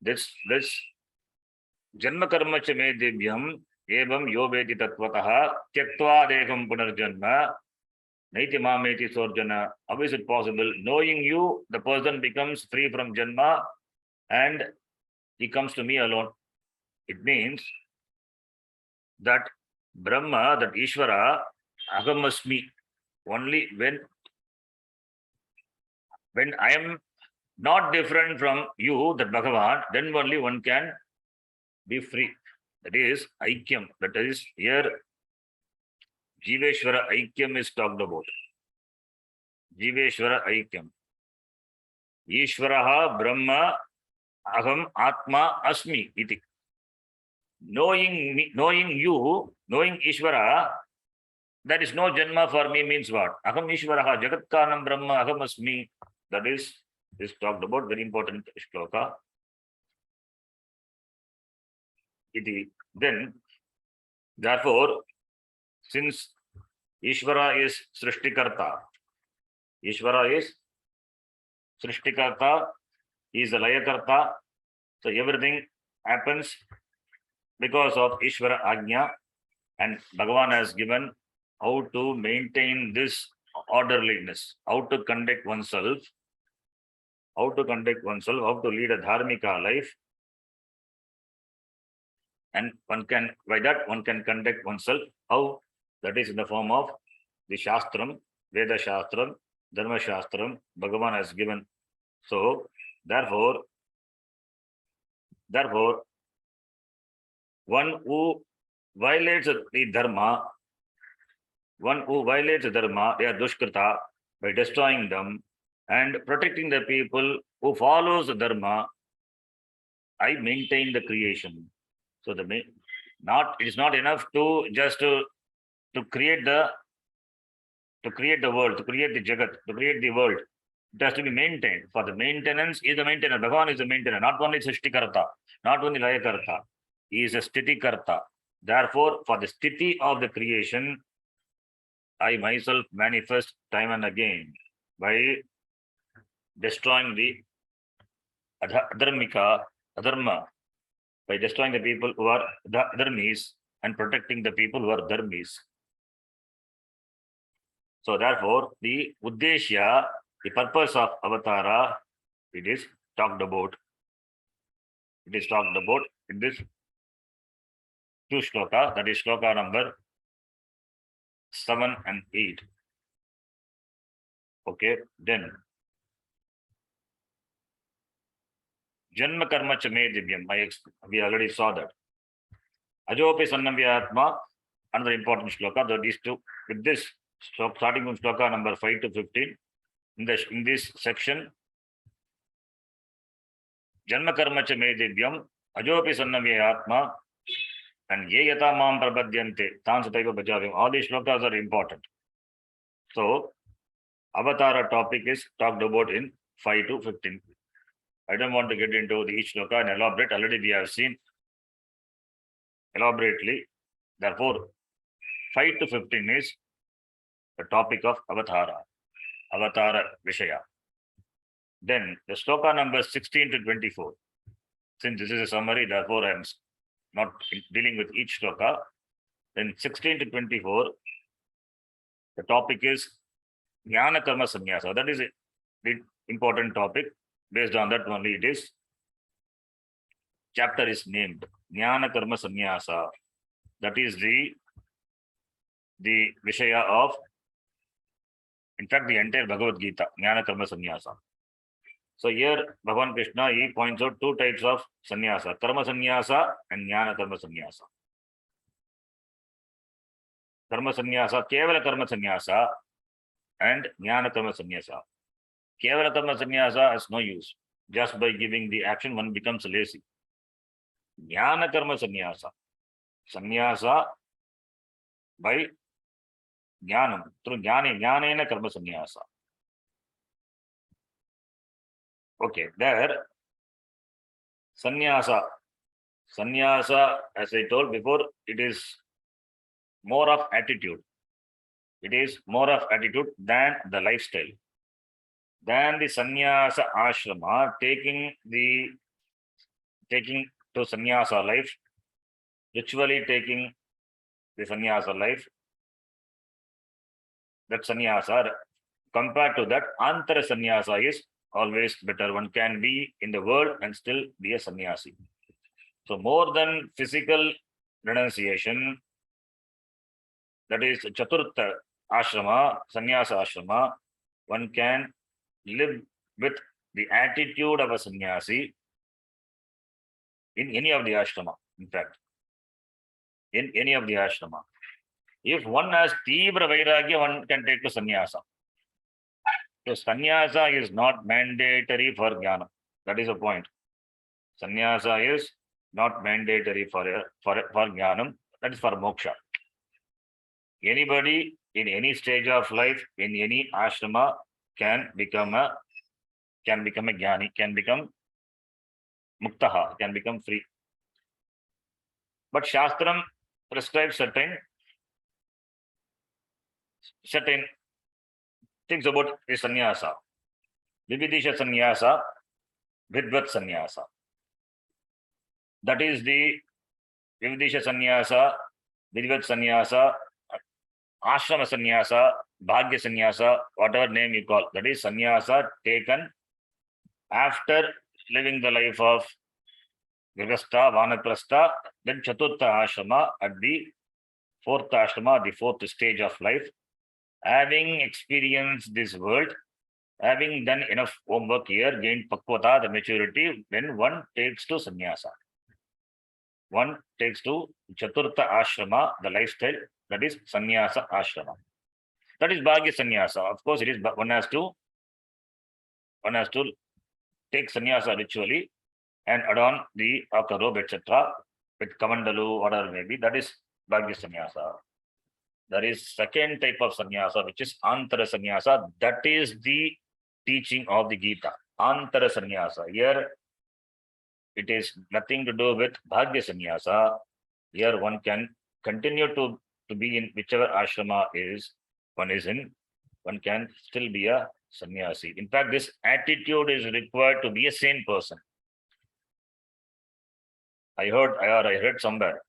This janma karma cha me divyam evam yo vedi tattvataha tyaktva dekam punarjanma naiti mameti sorjana. How is it possible? Knowing you, the person becomes free from janma and he comes to me alone. It means that Brahma, that Ishvara, Ahamasmi, only when I am not different from you, that Bhagavan, then only one can be free. That is Aikyam. That is here Jiveshwara Aikyam is talked about. Jiveshwara Aikyam. Ishvaraha Brahma Aham Atma Asmi iti. Knowing me, knowing you, knowing Ishvara, there is no janma for me means what? Aham Ishvaraha Jagat Kanam Brahma Aham Asmi. That is talked about, very important shloka. Then, therefore, since Ishvara is Srishtikarta, Ishvara is Srishtikarta, he is a Layakarta, so everything happens because of Ishvara Ajna, and Bhagavan has given how to maintain this orderliness, how to conduct oneself, how to lead a dharmika life. And one can conduct oneself. How? That is in the form of the Shastram, Veda Shastram, Dharma Shastram, Bhagavan has given. So, therefore, one who violates the Dharma, they are Dushkrita, by destroying them and protecting the people who follows the dharma, I maintain the creation. So it is not enough to just to create the world, to create the jagat, to create the world. It has to be maintained. For the maintenance is the maintainer. Bhagavan is the maintainer, not only Srishtikarta, not only Layakarta. He is a Stitikarta. Therefore, for the Stiti of the creation, I myself manifest time and again by destroying the adharma, by destroying the people who are dharmis and protecting the people who are dharmis. So therefore, the uddeshya, the purpose of avatara, it is talked about. It is talked about in this two shloka, that is shloka number 7 and 8. Okay, then Janma karma cha me divyam. We already saw that. Ajopi sannamvyatma, another important shloka. That is to with this starting from shloka number 5 to 15. In this section, Janma karma cha me divyam, ajopi sannamvyatma, and ye yata mam prabhadyante, tan sataiva bhajavim. All these shlokas are important. So, avatara topic is talked about in 5 to 15. I don't want to get into each shloka and elaborate. Already we have seen elaborately. Therefore, 5 to 15 is the topic of avatara vishaya. Then the shloka number 16 to 24. Since this is a summary, therefore I am not dealing with each shloka. Then 16 to 24, the topic is jnana karma sannyasa. That is the important topic. Based on that only it is chapter is named jnana karma sannyasa. That is the vishaya of, in fact, the entire Bhagavad Gita, jnana karma sannyasa. So here Bhagavan Krishna, he points out two types of sannyasa, karma sannyasa and jnana karma sannyasa. Karma sannyasa, kevala karma sannyasa and jnana karma sannyasa. Kevala karma sannyasa has no use. Just by giving the action, one becomes lazy. Jnana karma sannyasa. Sannyasa by jnanam. Through jnanena karma sannyasa. Okay, there sannyasa. Sannyasa, as I told before, it is more of attitude. It is more of attitude than the lifestyle. Than the sannyasa ashrama, taking to sannyasa life, ritually taking the sannyasa life, that sannyasa, compared to that, antara sannyasa is always better. One can be in the world and still be a sannyasi. So more than physical renunciation, that is chaturtha ashrama, sannyasa ashrama, one can live with the attitude of a sannyasi in any of the ashrama, in fact. In any of the ashrama. If one has tibra vairagya, one can take to sannyasa. So sannyasa is not mandatory for jnana. That is the point. Sannyasa is not mandatory for jnanam. That is for moksha. Anybody in any stage of life, in any ashrama, can become a jnani, can become muktaha, can become free. But Shastram prescribes certain things about the sannyasa. Vividisha sannyasa, vidvat sannyasa. That is the Vividisha sannyasa, vidvat sannyasa, ashrama sannyasa, bhagya sannyasa, whatever name you call. That is sannyasa taken after living the life of Grihastha, Vanaprastha, then Chaturtha ashrama at the fourth ashrama, the fourth stage of life. Having experienced this world, having done enough homework here, gained pakvata, the maturity, then one takes to sannyasa. One takes to Chaturtha ashrama, the lifestyle, that is sannyasa ashrama. That is Bhagya Sannyasa. Of course, it is one has to take sannyasa ritually and adorn the outer robe, etc. with kamandalu, whatever may be. That is Bhagya Sannyasa. There is second type of sannyasa, which is Antara Sannyasa. That is the teaching of the Gita. Antara Sannyasa. Here, it is nothing to do with Bhagya Sannyasa. Here, one can continue to be in whichever ashrama one is in. One can still be a sannyasi. In fact, this attitude is required to be a sane person. I read somewhere.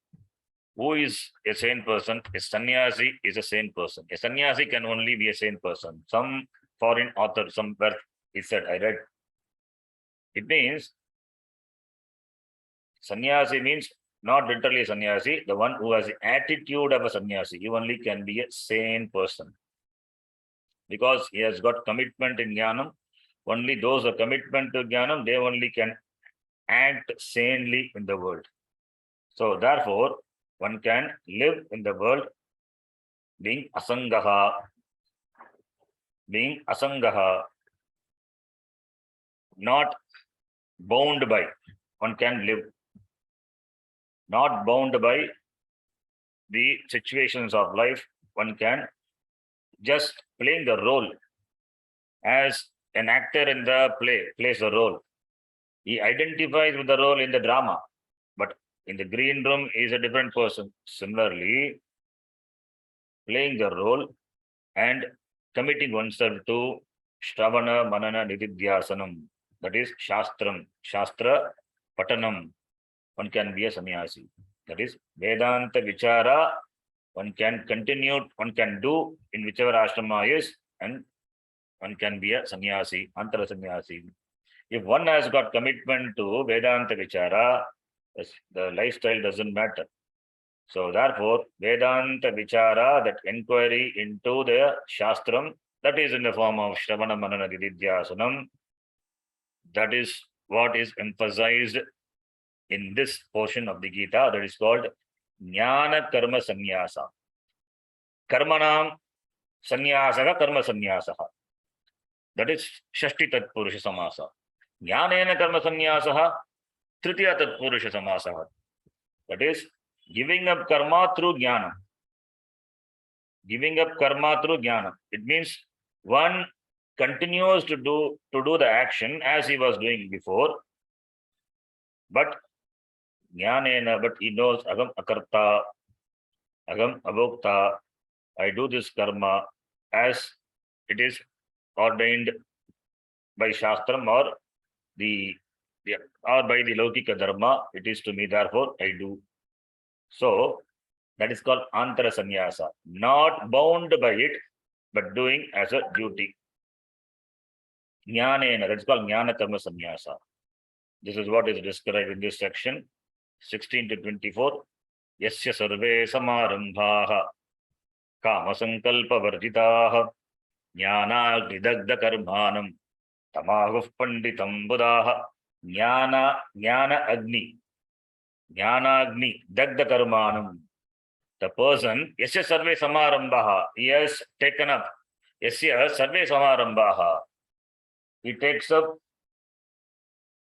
Who is a sane person? A sannyasi is a sane person. A sannyasi can only be a sane person. Some foreign author somewhere he said, I read. It means sannyasi means not literally a sannyasi, the one who has the attitude of a sannyasi. He only can be a sane person. Because he has got commitment in jnanam. Only those who have commitment to jnanam, they only can act sanely in the world. So therefore, one can live in the world being asangaha, not bound by. One can live not bound by the situations of life. One can just playing the role as an actor in the play plays the role. He identifies with the role in the drama, but in the green room is a different person. Similarly, playing the role and committing oneself to Shravana, Manana, Nididhyasanam, that is Shastra, Patanam, one can be a sannyasi. That is Vedanta Vichara, one can continue, one can do in whichever ashrama is, and one can be a sannyasi, Antara sannyasi. If one has got commitment to Vedanta Vichara, the lifestyle doesn't matter. So therefore, Vedanta Vichara, that inquiry into the Shastram, that is in the form of Shravana Manana Dididhyasanam, that is what is emphasized in this portion of the Gita, that is called Jnana Karma Sannyasa. Karmanam Sannyasaka Karma Sannyasaha. That is Shashti Tatpurusha Samasa. Jnanena Karma Sannyasaha Tritiya Tatpurusha Samasaha. That is giving up karma through jnana. Giving up karma through jnana. It means one continues to do the action as he was doing before, but jnanena, but he knows agam akarta, agam abhokta, I do this karma as it is ordained by Shastram or by the Laukika Dharma, it is to me, therefore I do. So that is called Antara Sannyasa, not bound by it, but doing as a duty. Jnanena, that is called Jnana Karma Sannyasa. This is what is described in this section, 16 to 24. Yasya sarve samarambhaha kama sankalpa varjitaha jnanagridagda karmanam tamahuh panditam buddhaha. Jnana agni dagda karmanam. The person, yasya sarve samarambhaha, he has taken up, yasya sarve samarambhaha, he takes up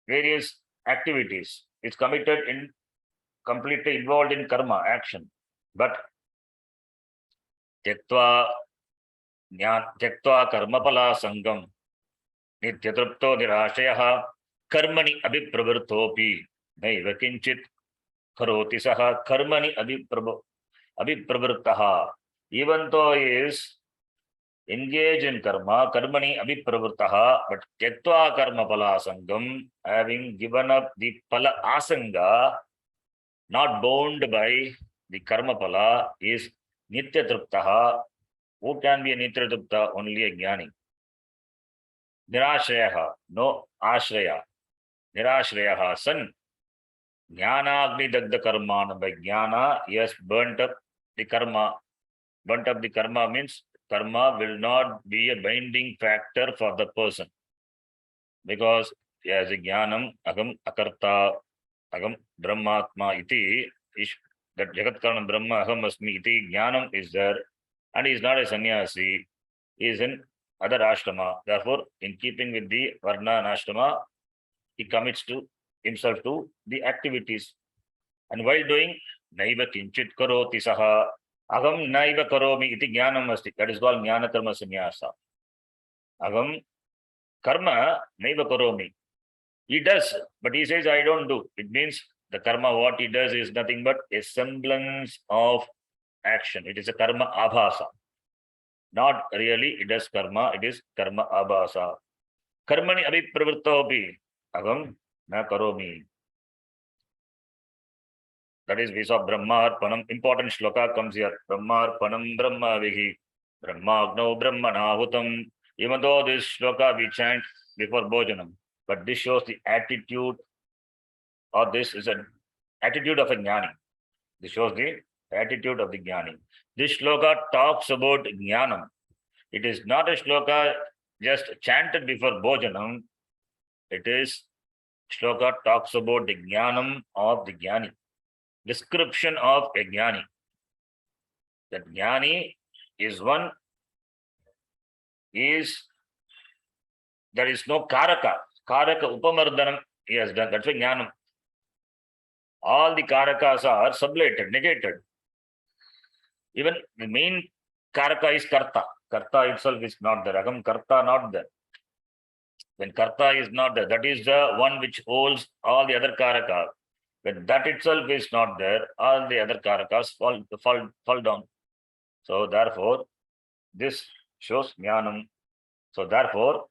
various activities, is committed in, completely involved in karma, action. But tyaktva karmapala sangam nityatrupto nirashayaha karmani abhipravrittopi naiva kinchit karoti saha karmani abhipravrittaha. Even though he is engaged in karma, karmani abhipravrittaha, but tyaktva karma pala sangam, having given up the pala asanga, not bound by the karma pala, is nitya truptaha. Who can be a nitya trupta? Only a jnani. Nirashrayaha, no ashraya. Nirashrayaha, san jnanagni dagda karmana. By jnana, he has burnt up the karma. Burnt up the karma means karma will not be a binding factor for the person. Because he has a jnanam, agam akarta, agam brahmatma iti, that jagat karanam brahma aham asmi iti jnanam is there, and he is not a sannyasi. he is in other ashrama. Therefore, in keeping with the varna and ashrama, he commits to himself to the activities. And while doing, naiva kinchit karoti saha, agam naiva karomi iti jnanam asti. That is called jnana karma sannyasa. Agam karma naiva karomi. He does, but he says, I don't do. It means the karma, what he does is nothing but a semblance of action. It is a karma abhasa. Not really, it does karma, it is karma abhasa. Karmani abhipravrittopi agam na karomi. That is, we saw Brahmarpanam. Important shloka comes here. Brahmarpanam Brahma Vihi. Brahmagno Brahmanahutam. Even though this shloka we chant before Bhojanam, but this shows the attitude, or this is an attitude of a jnani. This shows the attitude of the jnani. This shloka talks about jnanam. It is not a shloka just chanted before Bhojanam. It is shloka talks about the jnanam of the jnani. Description of a jnani. That jnani is one, is there is no karaka. Karaka upamardhanam he has done. That's why jnanam. All the karakas are sublated, negated. Even the main karaka is karta. Karta itself is not there. Agam karta not there. When karta is not there, that is the one which holds all the other karakas. When that itself is not there, all the other karakas fall down. So therefore, this shows jnanam. So therefore,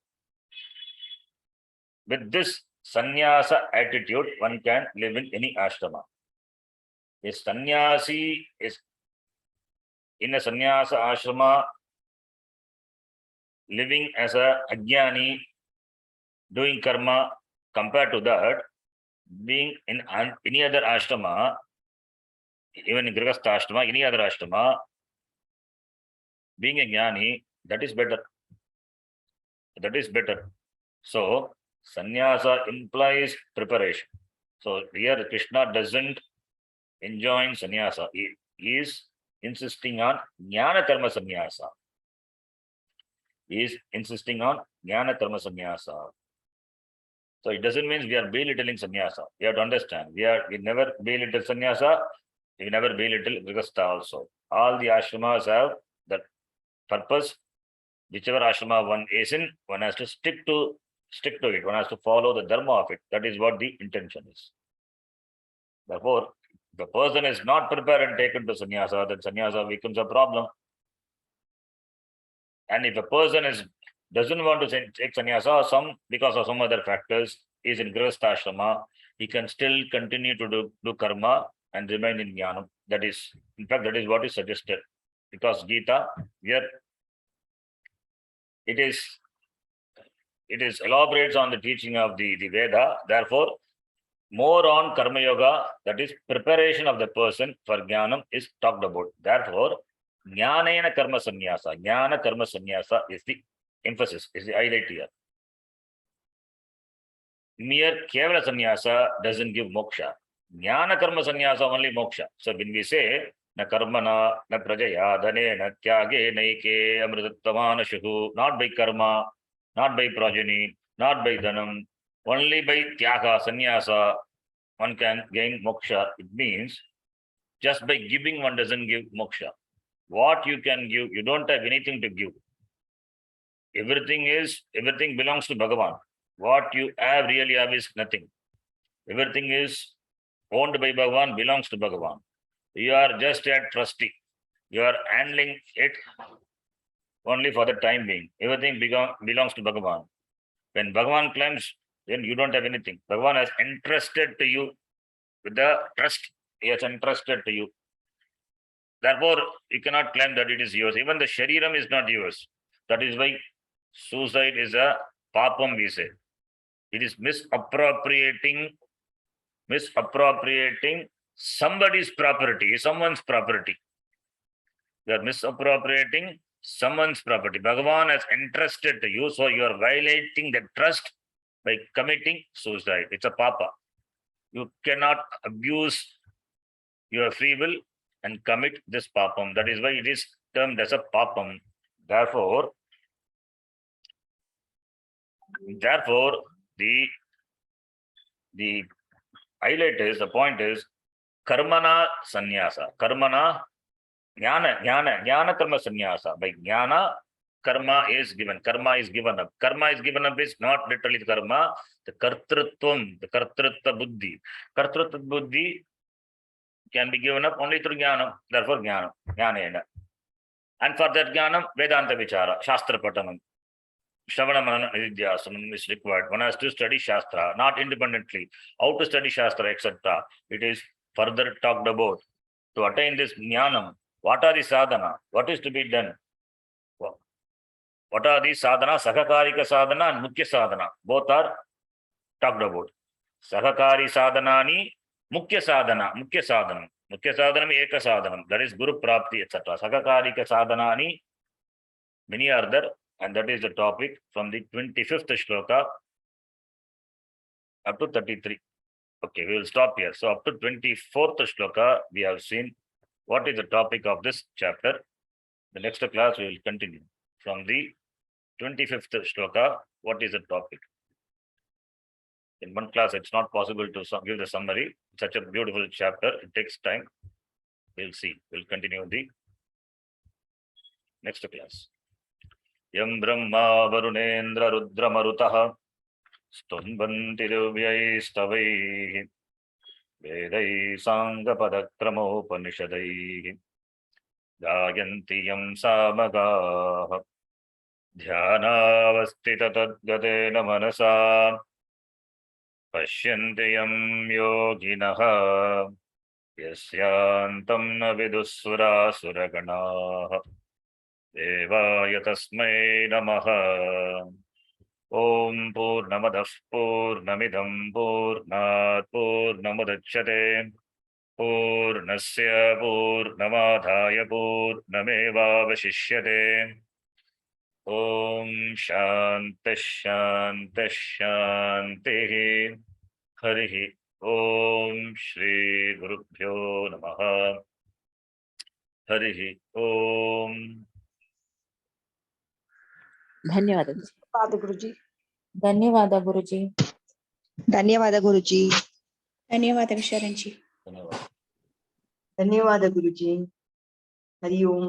with this sannyasa attitude, one can live in any ashrama. A sannyasi is in a sannyasa ashrama, living as a ajnani, doing karma. Compared to that, being in any other ashrama, even in grihastha ashrama, any other ashrama, being a jnani, that is better. That is better. So sannyasa implies preparation. So here Krishna doesn't enjoin sannyasa. He is insisting on jnana karma sannyasa. He is insisting on jnana karma sannyasa. So it doesn't mean we are belittling sannyasa. We have to understand. We never belittle sannyasa. We never belittle grihastha also. All the ashramas have that purpose. Whichever ashrama one is in, one has to stick to it. One has to follow the dharma of it. That is what the intention is. Therefore, if the person is not prepared and taken to sannyasa, then sannyasa becomes a problem. And if a person doesn't want to take sannyasa, because of some other factors, is in grihastha ashrama, he can still continue to do karma and remain in jnanam. That is, in fact, that is what is suggested. Because Gita, here it is elaborates on the teaching of the Veda. Therefore, more on karma yoga, that is preparation of the person for jnanam, is talked about. Therefore, jnanena karma sannyasa. Jnana karma sannyasa is the emphasis, is the highlight here. Mere kevala sannyasa doesn't give moksha. Jnana karma sannyasa only moksha. So when we say na karmana, na prajaya, dhane, na tyage, naike, amritattavana shuhu, not by karma, not by progeny, not by dhanam, only by tyaga, sannyasa, one can gain moksha. It means just by giving one doesn't give moksha. What you can give, you don't have anything to give. Everything belongs to Bhagavan. What you really have is nothing. Everything is owned by Bhagavan, belongs to Bhagavan. You are just a trustee. You are handling it only for the time being. Everything belongs to Bhagavan. When Bhagavan claims, then you don't have anything. Bhagavan has entrusted to you with the trust. He has entrusted to you. Therefore, you cannot claim that it is yours. Even the shariram is not yours. That is why suicide is a papam, we say. It is misappropriating somebody's property, someone's property. You are misappropriating someone's property. Bhagavan has entrusted to you, so you are violating the trust by committing suicide. It's a papa. You cannot abuse your free will and commit this papam. That is why it is termed as a papam. Therefore, Therefore, the highlight is, the point is, karmana sannyasa. Karmana, jnana karma sannyasa. By jnana, karma is given. Karma is given up. Karma is given up is not literally the karma, the kartrutvam, the kartrutva buddhi. Kartrutva buddhi can be given up only through jnana. Therefore, jnana. And for that jnanam, Vedanta vichara, Shastra patanam. Shravana Manana Nididhyasanam is required. One has to study Shastra, not independently. How to study Shastra, etc. It is further talked about. To attain this jnanam, what are the sadhana? What is to be done? What are the sadhana? Sakakarika sadhana and Mukhya sadhana. Both are talked about. Sakakari sadhanani, Mukhya sadhana, Mukhya sadhanam. Mukhya sadhanam, Eka sadhanam. That is Guru Prapti, etc. Sakakarika sadhanani, many are there. And that is the topic from the 25th shloka up to 33. Okay, we will stop here. So up to 24th shloka, we have seen what is the topic of this chapter. The next class we will continue from the 25th shloka. What is the topic? In one class, it's not possible to give the summary. Such a beautiful chapter. It takes time. We'll see. We'll continue the next class. Yam Brahma Varunendra Rudra Marutaha Stunbanti Divyaistavaihi Vedai Sangha Padakramo Upanishadaihi Gayanti Yam Samagaha Dhyanavastita Tadgatena Manasa Pashyanti Yam Yoginaha Yasyantam Na Vidusura Suraganaha Devaya Tasmai Namaha. Om Purnamadah Purnamidam Purnat Purnamudachyate Purnasya Purnamadhaya Purnamevavashishyate. Om Shanti Shanti Shanti. Harihi Om Shri Gurubhyo Namaha. Harihi Om. ಧನ್ಯವಾದ ಗುರುಜಿ. ಧನ್ಯವಾದ ಗುರುಜಿ. ಧನ್ಯವಾದ ಗುರುಜಿ. ಧನ್ಯವಾದ ವಿಶಾರಂಜಿ. ಧನ್ಯವಾದ. ಧನ್ಯವಾದ ಗುರುಜಿ. ಹರಿ ಓಂ.